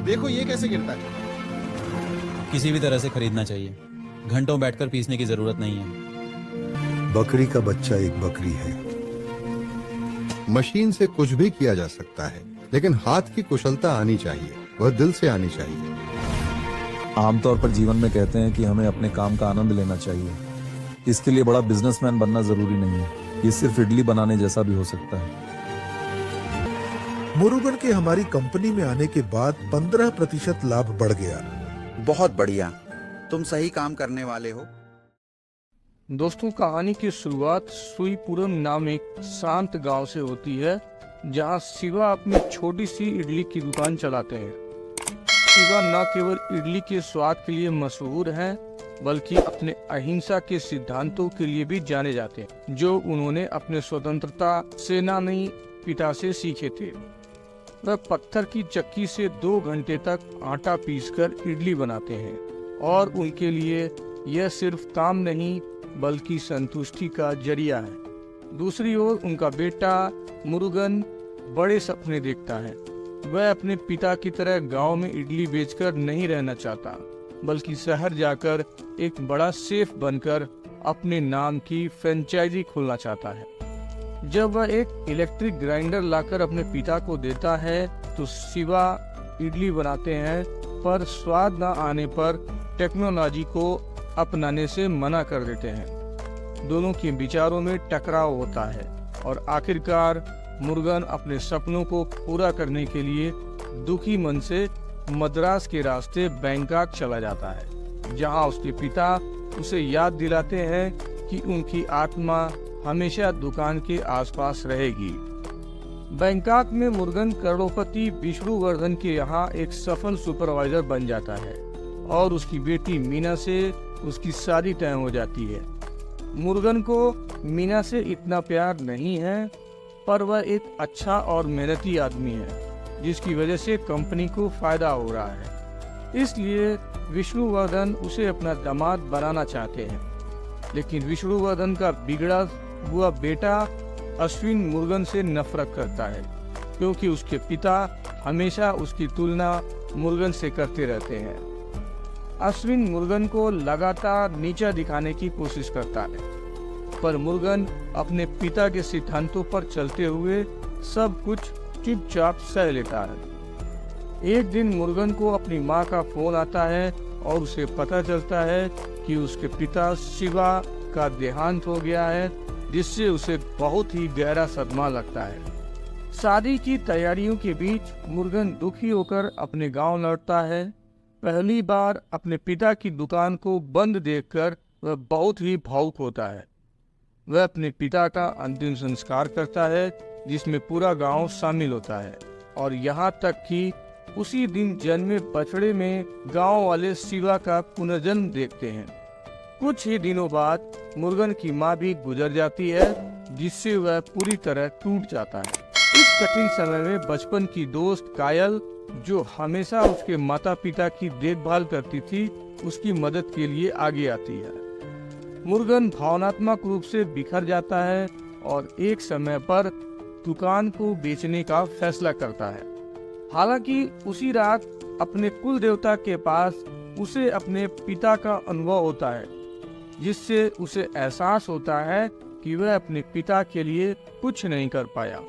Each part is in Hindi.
देखो ये कैसे गिरता है। किसी भी तरह से खरीदना चाहिए, घंटों बैठकर पीसने की जरूरत नहीं है। बकरी का बच्चा एक बकरी है। मशीन से कुछ भी किया जा सकता है, लेकिन हाथ की कुशलता आनी चाहिए, वह दिल से आनी चाहिए। आमतौर पर जीवन में कहते हैं कि हमें अपने काम का आनंद लेना चाहिए। इसके लिए बड़ा बिजनेसमैन बनना जरूरी नहीं है, ये सिर्फ इडली बनाने जैसा भी हो सकता है। मुरुगन के हमारी कंपनी में आने के बाद 15% लाभ बढ़ गया। बहुत बढ़िया, तुम सही काम करने वाले हो। दोस्तों, कहानी की शुरुआत सुईपुरम नाम एक शांत गांव से होती है, जहां शिवा अपनी छोटी सी इडली की दुकान चलाते हैं। शिवा न केवल इडली के स्वाद के लिए मशहूर हैं, बल्कि अपने अहिंसा के सिद्धांतों के लिए भी जाने जाते हैं, जो उन्होंने अपने स्वतंत्रता सेनानी पिता से सीखे थे। वह पत्थर की चक्की से 2 घंटे तक आटा पीसकर इडली बनाते हैं, और उनके लिए यह सिर्फ काम नहीं बल्कि संतुष्टि का जरिया है। दूसरी ओर उनका बेटा मुरुगन बड़े सपने देखता है। वह अपने पिता की तरह गांव में इडली बेचकर नहीं रहना चाहता, बल्कि शहर जाकर एक बड़ा शेफ बनकर अपने नाम की फ्रेंचाइजी खोलना चाहता है। जब वह एक इलेक्ट्रिक ग्राइंडर लाकर अपने पिता को देता है तो शिवा इडली बनाते हैं, पर स्वाद न आने पर टेक्नोलॉजी को अपनाने से मना कर देते हैं। दोनों के विचारों में टकराव होता है और आखिरकार मुरुगन अपने सपनों को पूरा करने के लिए दुखी मन से मद्रास के रास्ते बैंकॉक चला जाता है, जहां उसके पिता उसे याद दिलाते हैं कि उनकी आत्मा हमेशा दुकान के आसपास रहेगी। बैंकॉक में मुरुगन करोड़पति विष्णुवर्धन के यहाँ एक सफल सुपरवाइजर बन जाता है और उसकी बेटी मीना से उसकी शादी तय हो जाती है। मुरुगन को मीना से इतना प्यार नहीं है, पर वह एक अच्छा और मेहनती आदमी है, जिसकी वजह से कंपनी को फायदा हो रहा है। इसलिए विष्णुवर्धन उसे अपना दामाद बनाना चाहते हैं। लेकिन विष्णुवर्धन का बिगड़ा हुआ बेटा अश्विन मुरुगन से नफरत करता है, क्योंकि उसके पिता हमेशा उसकी तुलना मुरुगन से करते रहते हैं। अश्विन मुरुगन को लगातार नीचा दिखाने की कोशिश करता है, पर मुरुगन अपने पिता के सिद्धांतों पर चलते हुए सब कुछ चुपचाप सह लेता है। एक दिन मुरुगन को अपनी माँ का फोन आता है और उसे पता चलता है कि उसके पिता शिवा का देहांत हो गया है, जिससे उसे बहुत ही गहरा सदमा लगता है। शादी की तैयारियों के बीच मुरुगन दुखी होकर अपने गांव लौटता है। पहली बार अपने पिता की दुकान को बंद देखकर वह बहुत ही भावुक होता है। वह अपने पिता का अंतिम संस्कार करता है, जिसमें पूरा गांव शामिल होता है, और यहाँ तक कि उसी दिन जन्मे बछड़े में गांव वाले शिवा का पुनर्जन्म देखते हैं। कुछ ही दिनों बाद मुरुगन की माँ भी गुजर जाती है, जिससे वह पूरी तरह टूट जाता है। इस कठिन समय में बचपन की दोस्त कायल, जो हमेशा उसके माता पिता की देखभाल करती थी, उसकी मदद के लिए आगे आती है। मुरुगन भावनात्मक रूप से बिखर जाता है और एक समय पर दुकान को बेचने का फैसला करता है। हालांकि उसी रात अपने कुल देवता के पास उसे अपने पिता का अनुभव होता है, जिससे उसे एहसास होता है कि वह अपने पिता के लिए कुछ नहीं कर पाया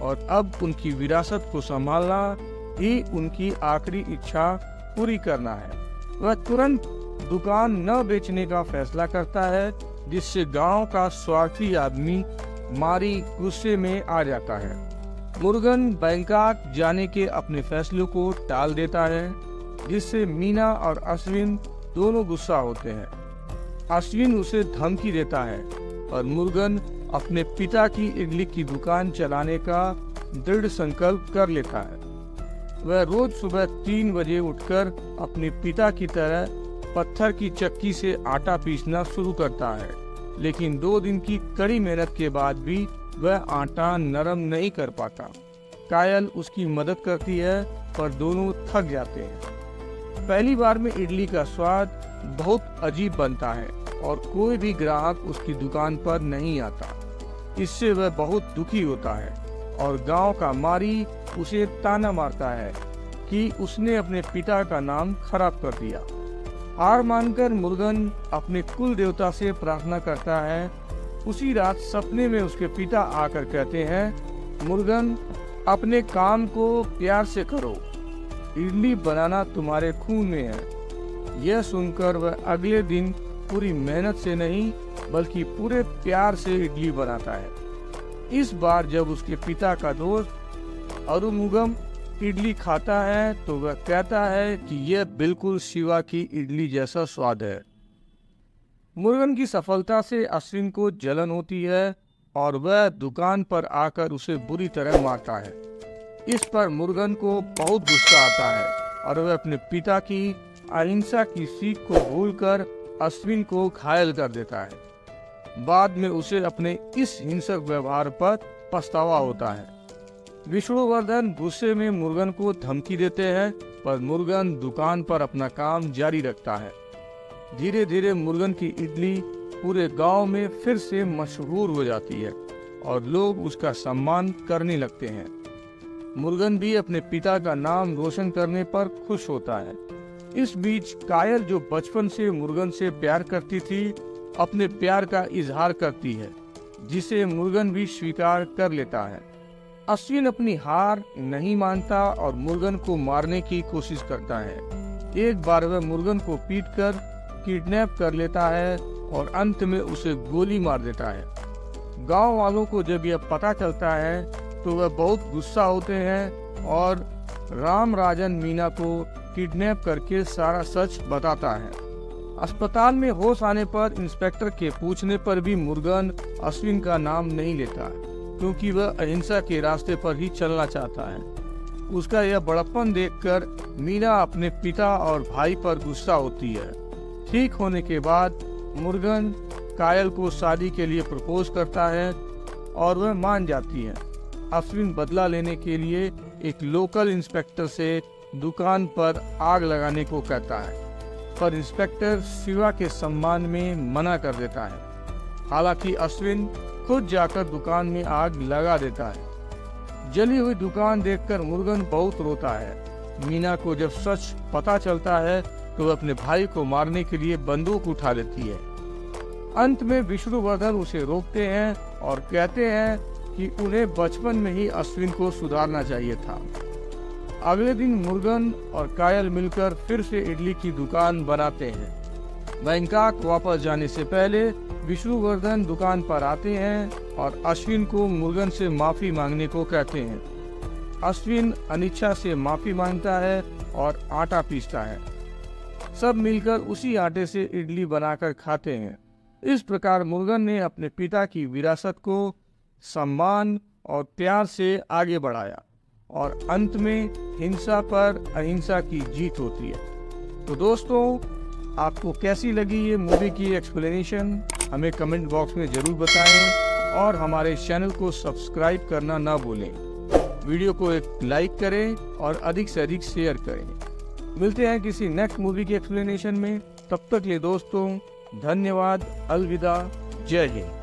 और अब उनकी विरासत को संभालना ही उनकी आखिरी इच्छा पूरी करना है। वह तुरंत दुकान न बेचने का फैसला करता है, जिससे गांव का स्वार्थी आदमी मारी गुस्से में आ जाता है। मुरुगन बैंकॉक जाने के अपने फैसले को टाल देता है, जिससे मीना और अश्विन दोनों गुस्सा होते हैं। अश्विन उसे धमकी देता है और मुरुगन अपने पिता की इडली की दुकान चलाने का दृढ़ संकल्प कर लेता है। वह रोज सुबह 3 बजे उठकर अपने पिता की तरह पत्थर की चक्की से आटा पीसना शुरू करता है, लेकिन 2 दिन की कड़ी मेहनत के बाद भी वह आटा नरम नहीं कर पाता। कायल उसकी मदद करती है, पर दोनों थक जाते हैं। पहली बार में इडली का स्वाद बहुत अजीब बनता है और कोई भी ग्राहक उसकी दुकान पर नहीं आता। इससे वह बहुत दुखी होता है और गांव का मारी उसे ताना मारता है कि उसने अपने पिता का नाम खराब कर दिया। हार मानकर मुर्गन अपने कुल देवता से प्रार्थना करता है। उसी रात सपने में उसके पिता आकर कहते हैं, मुर्गन अपने काम को प्यार से करो, इडली बनाना तुम्हारे खून में है। यह सुनकर वह अगले दिन पूरी मेहनत से नहीं बल्कि पूरे प्यार से इडली बनाता है। इस बार जब उसके पिता का दोस्त अरुमुगम इडली खाता है तो वह कहता है कि यह बिल्कुल शिवा की इडली जैसा स्वाद है। मुर्गन की सफलता से अश्विन को जलन होती है और वह दुकान पर आकर उसे बुरी तरह मारता है। इस पर मुर्गन को बहुत गुस्सा आता है और वह अपने पिता की अहिंसा की सीख को भूलकर अश्विन को घायल कर देता है। बाद में उसे अपने इस हिंसक व्यवहार पर पछतावा होता है। विष्णुवर्धन गुस्से में मुर्गन को धमकी देते हैं, पर मुर्गन दुकान पर अपना काम जारी रखता है। धीरे धीरे मुर्गन की इडली पूरे गांव में फिर से मशहूर हो जाती है और लोग उसका सम्मान करने लगते हैं। मुर्गन भी अपने पिता का नाम रोशन करने पर खुश होता है। इस बीच कायल, जो बचपन से मुर्गन से प्यार करती थी, अपने प्यार का इजहार करती है, जिसे मुर्गन भी स्वीकार कर लेता है। अश्विन अपनी हार नहीं मानता और मुर्गन को मारने की कोशिश करता है। एक बार वह मुर्गन को पीटकर किडनैप कर लेता है और अंत में उसे गोली मार देता है। गांव वालों को जब यह पता चलता है तो वह बहुत गुस्सा होते हैं और राम राजन मीना को किडनैप करके सारा सच बताता है। अस्पताल में होश आने पर इंस्पेक्टर के पूछने पर भी मुर्गन अश्विन का नाम नहीं लेता, क्योंकि वह अहिंसा के रास्ते पर ही चलना चाहता है। उसका यह बड़प्पन देखकर मीना अपने पिता और भाई पर गुस्सा होती है। ठीक होने के बाद मुर्गन कायल को शादी के लिए प्रपोज करता है और वह मान जाती है। अश्विन बदला लेने के लिए एक लोकल इंस्पेक्टर से दुकान पर आग लगाने को कहता है, पर इंस्पेक्टर शिवा के सम्मान में मना कर देता है। हालांकि अश्विन खुद जाकर दुकान में आग लगा देता है। जली हुई दुकान देखकर मुर्गन बहुत रोता है। मीना को जब सच पता चलता है तो वह अपने भाई को मारने के लिए बंदूक उठा लेती है। अंत में विष्णुवर्धन उसे रोकते हैं और कहते हैं कि उन्हें बचपन में ही अश्विन को सुधारना चाहिए था। अगले दिन मुर्गन और कायल मिलकर फिर से इडली की दुकान बनाते हैं। बैंकॉक वापस जाने से पहले विष्णुवर्धन दुकान पर आते हैं और अश्विन को मुर्गन से माफी मांगने को कहते हैं। अश्विन अनिच्छा से माफी मांगता है और आटा पीसता है। सब मिलकर उसी आटे से इडली बनाकर खाते हैं। इस प्रकार मुर्गन ने अपने पिता की विरासत को सम्मान और प्यार से आगे बढ़ाया और अंत में हिंसा पर अहिंसा की जीत होती है। तो दोस्तों, आपको कैसी लगी ये मूवी की एक्सप्लेनेशन हमें कमेंट बॉक्स में जरूर बताएं और हमारे चैनल को सब्सक्राइब करना ना भूलें। वीडियो को एक लाइक करें और अधिक से अधिक शेयर करें। मिलते हैं किसी नेक्स्ट मूवी की एक्सप्लेनेशन में। तब तक के लिए दोस्तों, धन्यवाद, अलविदा, जय हिंद।